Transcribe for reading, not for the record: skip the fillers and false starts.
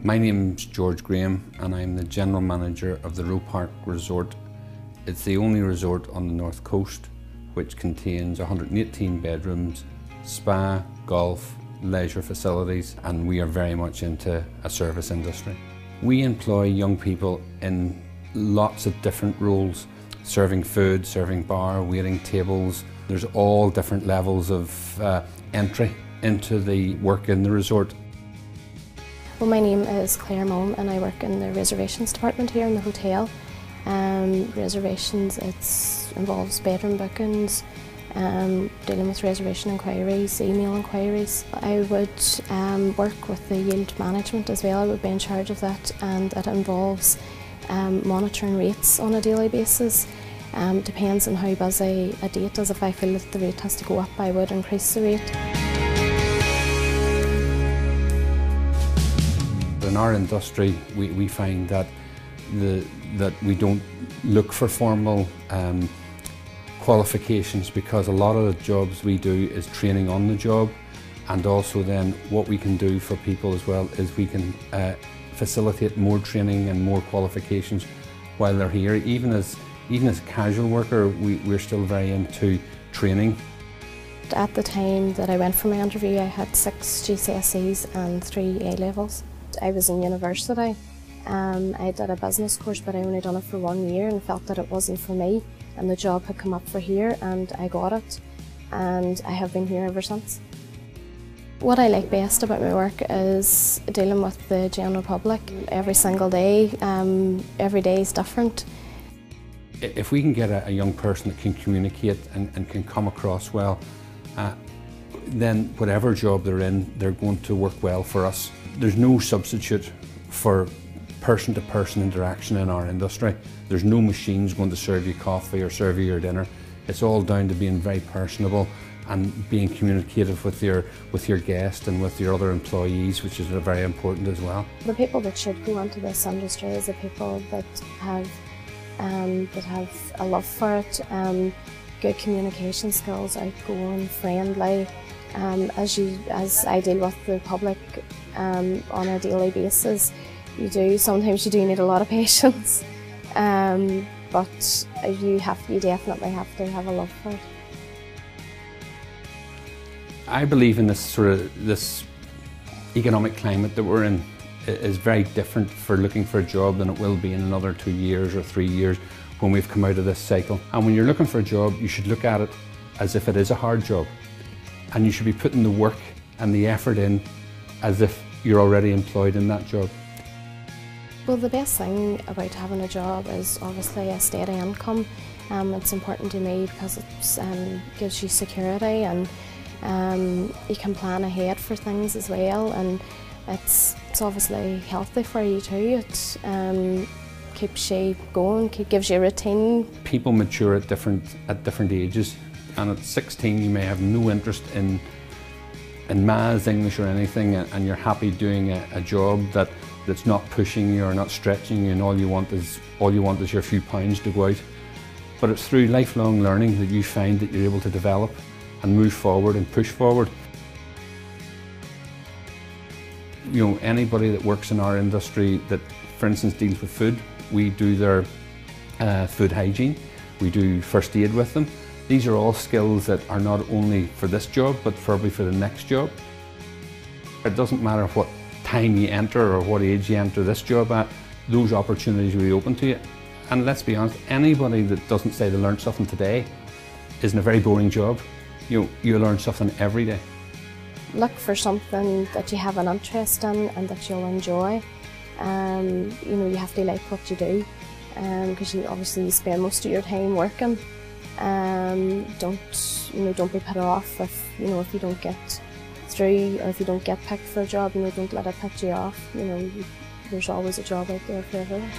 My name's George Graham and I'm the General Manager of the Roe Park Resort. It's the only resort on the North Coast which contains 118 bedrooms, spa, golf, leisure facilities, and we are very much into a service industry. We employ young people in lots of different roles, serving food, serving bar, waiting tables. There's all different levels of entry into the work in the resort. Well, my name is Claire Mullen and I work in the reservations department here in the hotel. Reservations, it involves bedroom bookings, dealing with reservation inquiries, email inquiries. I would work with the yield management as well. I would be in charge of that, and it involves monitoring rates on a daily basis. Depends on how busy a date is. If I feel that the rate has to go up, I would increase the rate. In our industry, we find that we don't look for formal qualifications, because a lot of the jobs we do is training on the job, and also then what we can do for people as well is we can facilitate more training and more qualifications while they're here. Even as a casual worker, we're still very into training. At the time that I went for my interview, I had 6 GCSEs and 3 A-levels. I was in university. I did a business course, but I only done it for 1 year and felt that it wasn't for me, and the job had come up for here and I got it, and I have been here ever since. What I like best about my work is dealing with the general public every single day. Every day is different. If we can get a young person that can communicate and can come across well, then whatever job they're in, they're going to work well for us. There's no substitute for person-to-person interaction in our industry. There's no machines going to serve you coffee or serve you your dinner. It's all down to being very personable and being communicative with your guest and with your other employees, which is very important as well. The people that should go into this industry is the people that have a love for it, good communication skills, outgoing, friendly. As I deal with the public on a daily basis, sometimes you do need a lot of patience, but you definitely have to have a love for it. I believe in this economic climate that we're in is very different for looking for a job than it will be in another 2 years or 3 years when we've come out of this cycle. And when you're looking for a job, you should look at it as if it is a hard job, and you should be putting the work and the effort in as if you're already employed in that job. Well, the best thing about having a job is obviously a steady income. It's important to me because it gives you security, and you can plan ahead for things as well, and it's obviously healthy for you too. It keeps you going, gives you a routine. People mature at different ages, and at 16 you may have no interest in maths, English or anything, and you're happy doing a job that's not pushing you or not stretching you, and all you want is your few pounds to go out. But it's through lifelong learning that you find that you're able to develop and move forward and push forward. You know, anybody that works in our industry that, for instance, deals with food, we do their food hygiene, we do first aid with them. These are all skills that are not only for this job, but probably for the next job. It doesn't matter what time you enter or what age you enter this job at, those opportunities will be open to you. And let's be honest, anybody that doesn't say they learned something today is in a very boring job. You learn something every day. Look for something that you have an interest in and that you'll enjoy. You have to like what you do, because obviously you spend most of your time working. Don't be put off if you don't get through, or if you don't get picked for a job. Don't let it put you off. There's always a job out there for everyone.